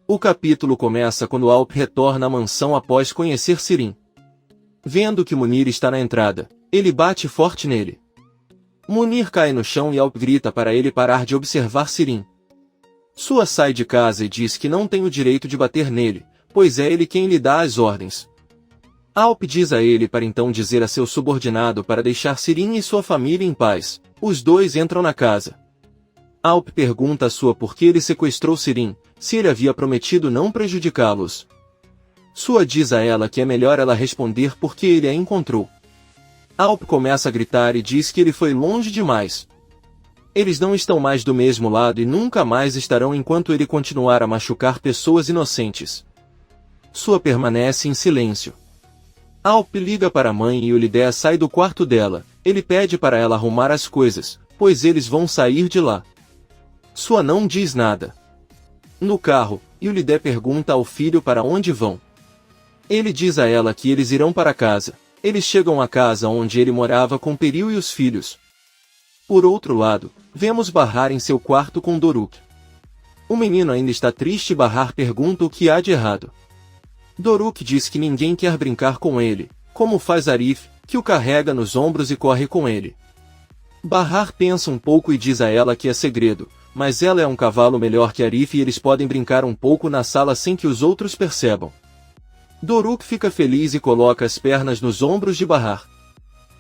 O capítulo começa quando Alp retorna à mansão após conhecer Sirin. Vendo que Munir está na entrada, ele bate forte nele. Munir cai no chão e Alp grita para ele parar de observar Sirin. Sua sai de casa e diz que não tem o direito de bater nele, pois é ele quem lhe dá as ordens. Alp diz a ele para então dizer a seu subordinado para deixar Sirin e sua família em paz. Os dois entram na casa. Alp pergunta a Sua por que ele sequestrou Sirin, se ele havia prometido não prejudicá-los. Sua diz a ela que é melhor ela responder porque ele a encontrou. Alp começa a gritar e diz que ele foi longe demais. Eles não estão mais do mesmo lado e nunca mais estarão enquanto ele continuar a machucar pessoas inocentes. Sua permanece em silêncio. Alp liga para a mãe e Ulidé sai do quarto dela. Ele pede para ela arrumar as coisas, pois eles vão sair de lá. Sua não diz nada. No carro, Ulidé pergunta ao filho para onde vão. Ele diz a ela que eles irão para casa. Eles chegam à casa onde ele morava com Peril e os filhos. Por outro lado, vemos Bahar em seu quarto com Doruk. O menino ainda está triste e Bahar pergunta o que há de errado. Doruk diz que ninguém quer brincar com ele, como faz Arif, que o carrega nos ombros e corre com ele. Bahar pensa um pouco e diz a ela que é segredo, mas ela é um cavalo melhor que Arif e eles podem brincar um pouco na sala sem que os outros percebam. Doruk fica feliz e coloca as pernas nos ombros de Bahar.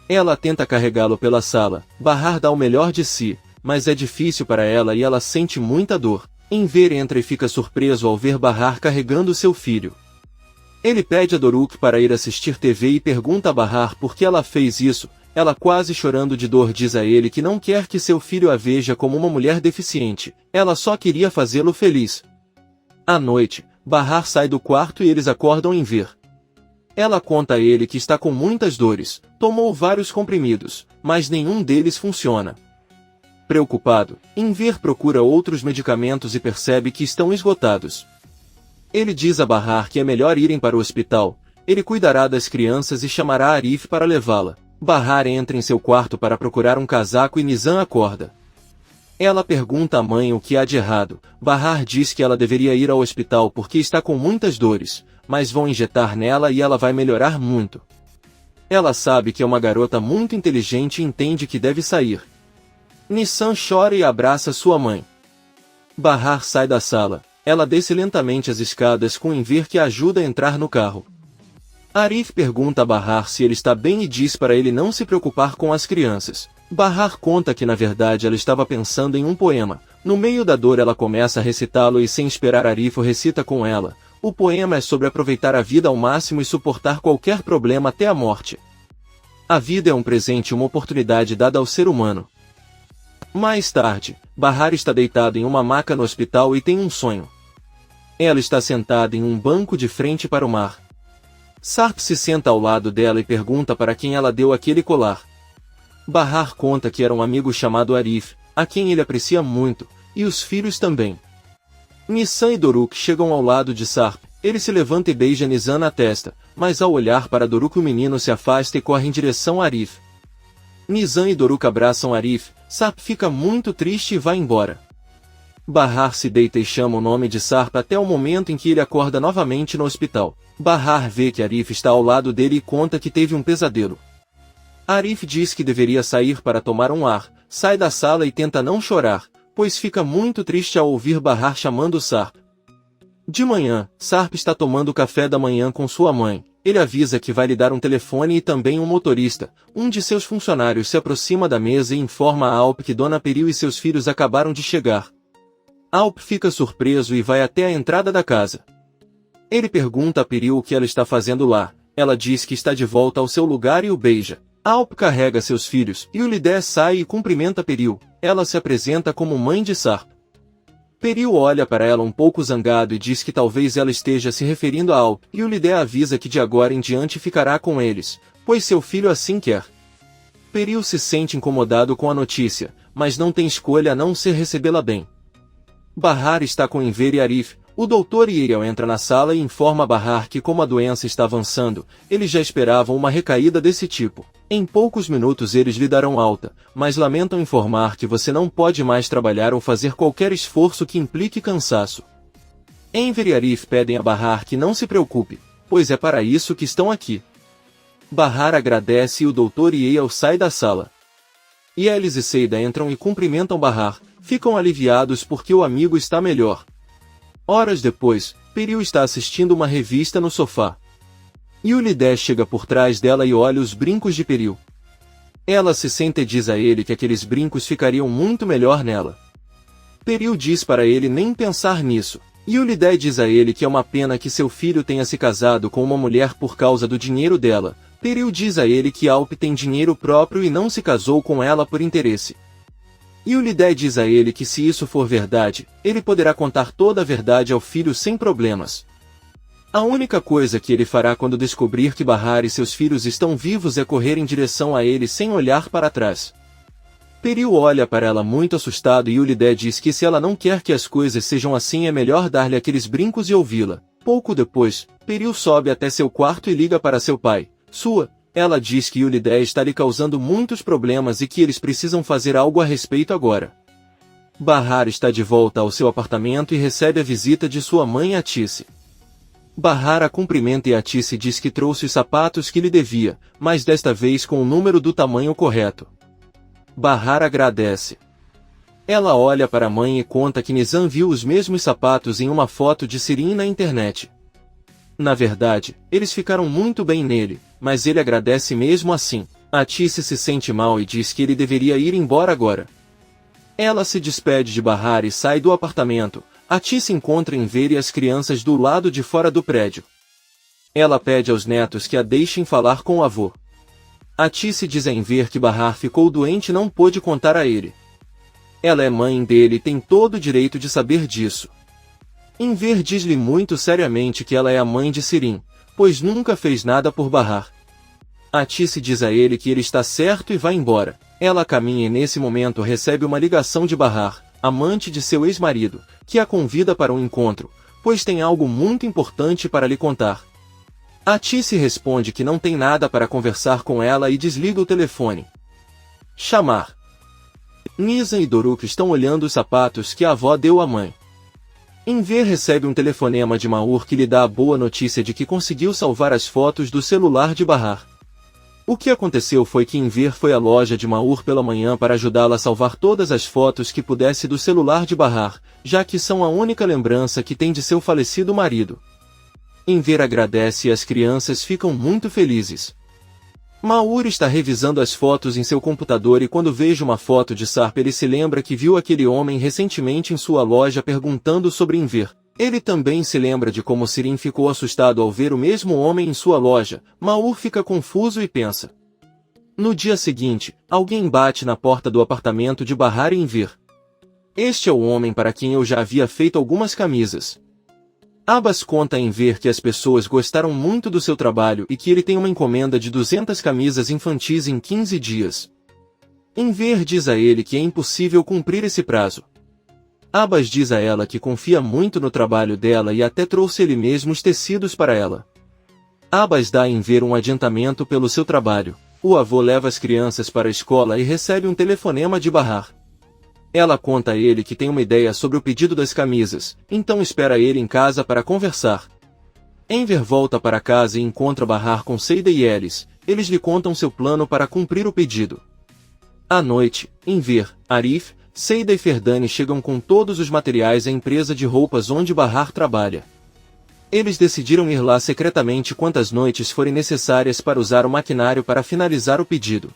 Ela tenta carregá-lo pela sala. Bahar dá o melhor de si, mas é difícil para ela e ela sente muita dor. Enver entra e fica surpreso ao ver Bahar carregando seu filho. Ele pede a Doruk para ir assistir TV e pergunta a Bahar por que ela fez isso. Ela, quase chorando de dor, diz a ele que não quer que seu filho a veja como uma mulher deficiente. Ela só queria fazê-lo feliz. À noite, Bahar sai do quarto e eles acordam em Enver. Ela conta a ele que está com muitas dores, tomou vários comprimidos, mas nenhum deles funciona. Preocupado, Enver procura outros medicamentos e percebe que estão esgotados. Ele diz a Bahar que é melhor irem para o hospital. Ele cuidará das crianças e chamará Arif para levá-la. Bahar entra em seu quarto para procurar um casaco e Nizam acorda. Ela pergunta à mãe o que há de errado. Bahar diz que ela deveria ir ao hospital porque está com muitas dores, mas vão injetar nela e ela vai melhorar muito. Ela sabe que é uma garota muito inteligente e entende que deve sair. Nizam chora e abraça sua mãe. Bahar sai da sala. Ela desce lentamente as escadas com Enver que a ajuda a entrar no carro. Arif pergunta a Bahar se ele está bem e diz para ele não se preocupar com as crianças. Bahar conta que na verdade ela estava pensando em um poema. No meio da dor ela começa a recitá-lo e sem esperar Arif o recita com ela. O poema é sobre aproveitar a vida ao máximo e suportar qualquer problema até a morte. A vida é um presente e uma oportunidade dada ao ser humano. Mais tarde, Bahar está deitado em uma maca no hospital e tem um sonho. Ela está sentada em um banco de frente para o mar. Sarp se senta ao lado dela e pergunta para quem ela deu aquele colar. Bahar conta que era um amigo chamado Arif, a quem ele aprecia muito, e os filhos também. Nizam e Doruk chegam ao lado de Sarp. Ele se levanta e beija Nizam na testa, mas ao olhar para Doruk o menino se afasta e corre em direção a Arif. Nizam e Doruk abraçam Arif. Sarp fica muito triste e vai embora. Bahar se deita e chama o nome de Sarp até o momento em que ele acorda novamente no hospital. Bahar vê que Arif está ao lado dele e conta que teve um pesadelo. Arif diz que deveria sair para tomar um ar, sai da sala e tenta não chorar, pois fica muito triste ao ouvir Bahar chamando Sarp. De manhã, Sarp está tomando café da manhã com sua mãe. Ele avisa que vai lhe dar um telefone e também um motorista. Um de seus funcionários se aproxima da mesa e informa a Alp que Dona Peril e seus filhos acabaram de chegar. Alp fica surpreso e vai até a entrada da casa. Ele pergunta a Peril o que ela está fazendo lá. Ela diz que está de volta ao seu lugar e o beija. Alp carrega seus filhos e Ulidé sai e cumprimenta Peril. Ela se apresenta como mãe de Sarp. Peril olha para ela um pouco zangado e diz que talvez ela esteja se referindo a Alp, e Ulidé avisa que de agora em diante ficará com eles, pois seu filho assim quer. Peril se sente incomodado com a notícia, mas não tem escolha a não ser recebê-la bem. Bahar está com Enver e Arif. O Dr. Iriel entra na sala e informa a Bahar que como a doença está avançando, eles já esperavam uma recaída desse tipo. Em poucos minutos eles lhe darão alta, mas lamentam informar que você não pode mais trabalhar ou fazer qualquer esforço que implique cansaço. Enver e Arif pedem a Bahar que não se preocupe, pois é para isso que estão aqui. Bahar agradece e o Dr. Yale sai da sala. Yelis e Seida entram e cumprimentam Bahar, ficam aliviados porque o amigo está melhor. Horas depois, Peril está assistindo uma revista no sofá. Yulidé chega por trás dela e olha os brincos de Peril. Ela se sente e diz a ele que aqueles brincos ficariam muito melhor nela. Peril diz para ele nem pensar nisso. Yulidé diz a ele que é uma pena que seu filho tenha se casado com uma mulher por causa do dinheiro dela. Peril diz a ele que Alp tem dinheiro próprio e não se casou com ela por interesse. Yulidé diz a ele que se isso for verdade, ele poderá contar toda a verdade ao filho sem problemas. A única coisa que ele fará quando descobrir que Bahar e seus filhos estão vivos é correr em direção a ele sem olhar para trás. Peril olha para ela muito assustado e Yulidé diz que se ela não quer que as coisas sejam assim é melhor dar-lhe aqueles brincos e ouvi-la. Pouco depois, Peril sobe até seu quarto e liga para seu pai. Ela diz que Yulidé está lhe causando muitos problemas e que eles precisam fazer algo a respeito agora. Bahar está de volta ao seu apartamento e recebe a visita de sua mãe Atice. Bahar a cumprimenta e Atice diz que trouxe os sapatos que lhe devia, mas desta vez com o número do tamanho correto. Bahar agradece. Ela olha para a mãe e conta que Nizam viu os mesmos sapatos em uma foto de Sirin na internet. Na verdade, eles ficaram muito bem nele, mas ele agradece mesmo assim. Atice se sente mal e diz que ele deveria ir embora agora. Ela se despede de Bahar e sai do apartamento. Atice encontra Enver e as crianças do lado de fora do prédio. Ela pede aos netos que a deixem falar com o avô. Atice diz a Enver que Bahar ficou doente e não pôde contar a ele. Ela é mãe dele e tem todo o direito de saber disso. Enver diz-lhe muito seriamente que ela é a mãe de Sirin, pois nunca fez nada por Bahar. Atice diz a ele que ele está certo e vai embora. Ela caminha e nesse momento recebe uma ligação de Bahar, amante de seu ex-marido, que a convida para um encontro, pois tem algo muito importante para lhe contar. Atice responde que não tem nada para conversar com ela e desliga o telefone. Chamar. Nizam e Doruk estão olhando os sapatos que a avó deu à mãe. Enver recebe um telefonema de Maur que lhe dá a boa notícia de que conseguiu salvar as fotos do celular de Bahar. O que aconteceu foi que Enver foi à loja de Maur pela manhã para ajudá-la a salvar todas as fotos que pudesse do celular de Bahar, já que são a única lembrança que tem de seu falecido marido. Enver agradece e as crianças ficam muito felizes. Maur está revisando as fotos em seu computador e quando veja uma foto de Sarp ele se lembra que viu aquele homem recentemente em sua loja perguntando sobre Enver. Ele também se lembra de como Sirin ficou assustado ao ver o mesmo homem em sua loja. Maur fica confuso e pensa. No dia seguinte, alguém bate na porta do apartamento de Bahar e Enver. Este é o homem para quem eu já havia feito algumas camisas. Abbas conta a Enver que as pessoas gostaram muito do seu trabalho e que ele tem uma encomenda de 200 camisas infantis em 15 dias. Enver diz a ele que é impossível cumprir esse prazo. Abbas diz a ela que confia muito no trabalho dela e até trouxe ele mesmo os tecidos para ela. Abbas dá a Enver um adiantamento pelo seu trabalho. O avô leva as crianças para a escola e recebe um telefonema de Bahar. Ela conta a ele que tem uma ideia sobre o pedido das camisas, então espera ele em casa para conversar. Enver volta para casa e encontra Bahar com Seida e Yelis. Eles lhe contam seu plano para cumprir o pedido. À noite, Enver, Arif, Seida e Ferdani chegam com todos os materiais à empresa de roupas onde Bahar trabalha. Eles decidiram ir lá secretamente quantas noites forem necessárias para usar o maquinário para finalizar o pedido.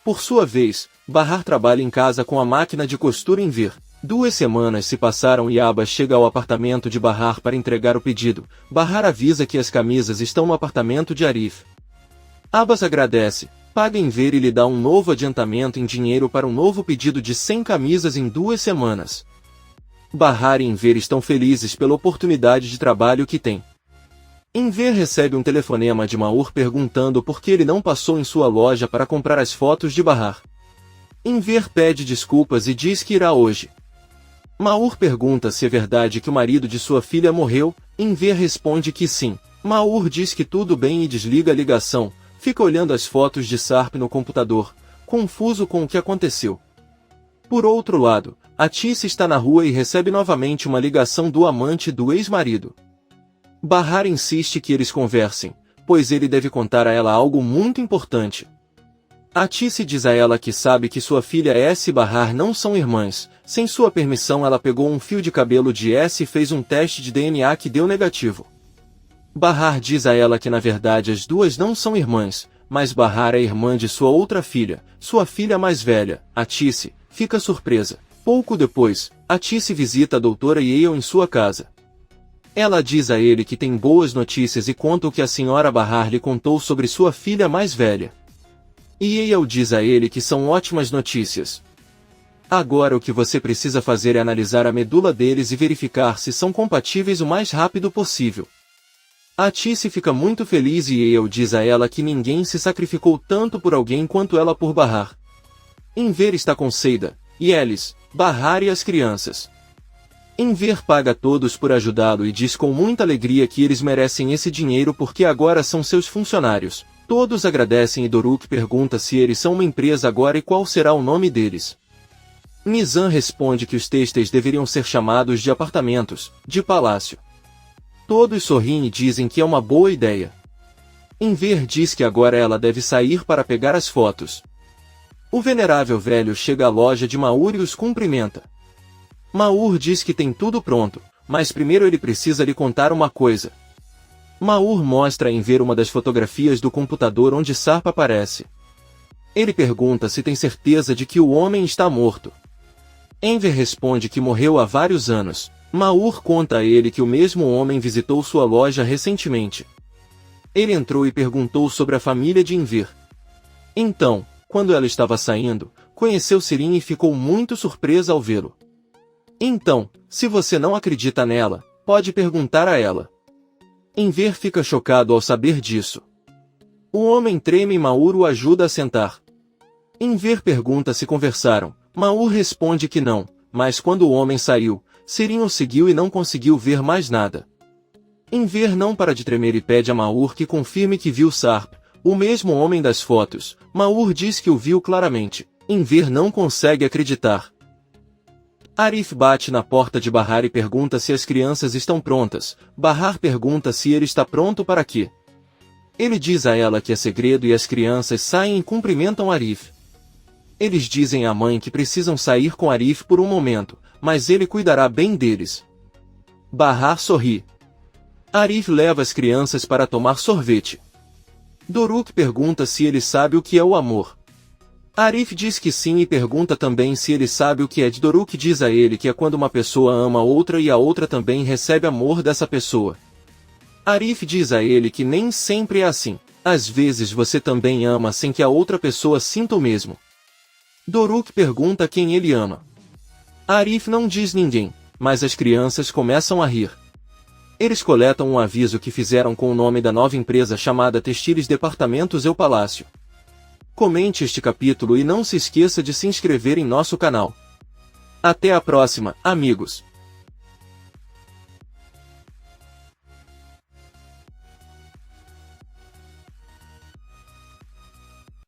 Por sua vez, Bahar trabalha em casa com a máquina de costura Enver. 2 semanas se passaram e Abbas chega ao apartamento de Bahar para entregar o pedido. Bahar avisa que as camisas estão no apartamento de Arif. Abbas agradece, paga Enver e lhe dá um novo adiantamento em dinheiro para um novo pedido de 100 camisas em 2 semanas. Bahar e Enver estão felizes pela oportunidade de trabalho que têm. Enver recebe um telefonema de Maur perguntando por que ele não passou em sua loja para comprar as fotos de Bahar. Enver pede desculpas e diz que irá hoje. Maur pergunta se é verdade que o marido de sua filha morreu. Enver responde que sim. Maur diz que tudo bem e desliga a ligação. Fica olhando as fotos de Sarp no computador, confuso com o que aconteceu. Por outro lado, Atice está na rua e recebe novamente uma ligação do amante do ex-marido. Bahar insiste que eles conversem, pois ele deve contar a ela algo muito importante. Atice diz a ela que sabe que sua filha S e Bahar não são irmãs. Sem sua permissão, ela pegou um fio de cabelo de S e fez um teste de DNA que deu negativo. Bahar diz a ela que na verdade as duas não são irmãs, mas Bahar é irmã de sua outra filha, sua filha mais velha. Atice fica surpresa. Pouco depois, Atice visita a doutora Yale em sua casa. Ela diz a ele que tem boas notícias e conta o que a senhora Bahar lhe contou sobre sua filha mais velha. Yale diz a ele que são ótimas notícias. Agora o que você precisa fazer é analisar a medula deles e verificar se são compatíveis o mais rápido possível. Atice fica muito feliz e Yale diz a ela que ninguém se sacrificou tanto por alguém quanto ela por Bahar. Enver está com Seida, Yelis, Bahar e as crianças. Enver paga a todos por ajudá-lo e diz com muita alegria que eles merecem esse dinheiro porque agora são seus funcionários. Todos agradecem e Doruk pergunta se eles são uma empresa agora e qual será o nome deles. Nizam responde que os têxteis deveriam ser chamados de apartamentos, de palácio. Todos sorriem e dizem que é uma boa ideia. Enver diz que agora ela deve sair para pegar as fotos. O venerável velho chega à loja de Maur e os cumprimenta. Maur diz que tem tudo pronto, mas primeiro ele precisa lhe contar uma coisa. Maur mostra a Enver uma das fotografias do computador onde Sarp aparece. Ele pergunta se tem certeza de que o homem está morto. Enver responde que morreu há vários anos. Maur conta a ele que o mesmo homem visitou sua loja recentemente. Ele entrou e perguntou sobre a família de Enver. Então, quando ela estava saindo, conheceu Sirin e ficou muito surpresa ao vê-lo. Então, se você não acredita nela, pode perguntar a ela. Enver fica chocado ao saber disso. O homem treme e Maur o ajuda a sentar. Enver pergunta se conversaram. Maur responde que não, mas quando o homem saiu, Sirin o seguiu e não conseguiu ver mais nada. Enver não para de tremer e pede a Maur que confirme que viu Sarp, o mesmo homem das fotos. Maur diz que o viu claramente. Enver não consegue acreditar. Arif bate na porta de Bahar e pergunta se as crianças estão prontas. Bahar pergunta se ele está pronto para quê. Ele diz a ela que é segredo e as crianças saem e cumprimentam Arif. Eles dizem à mãe que precisam sair com Arif por um momento, mas ele cuidará bem deles. Bahar sorri. Arif leva as crianças para tomar sorvete. Doruk pergunta se ele sabe o que é o amor. Arif diz que sim e pergunta também se ele sabe o que é. Doruk diz a ele que é quando uma pessoa ama outra e a outra também recebe amor dessa pessoa. Arif diz a ele que nem sempre é assim. Às vezes você também ama sem que a outra pessoa sinta o mesmo. Doruk pergunta quem ele ama. Arif não diz ninguém, mas as crianças começam a rir. Eles coletam um aviso que fizeram com o nome da nova empresa chamada Textiles Departamentos e o Palácio. Comente este capítulo e não se esqueça de se inscrever em nosso canal. Até a próxima, amigos!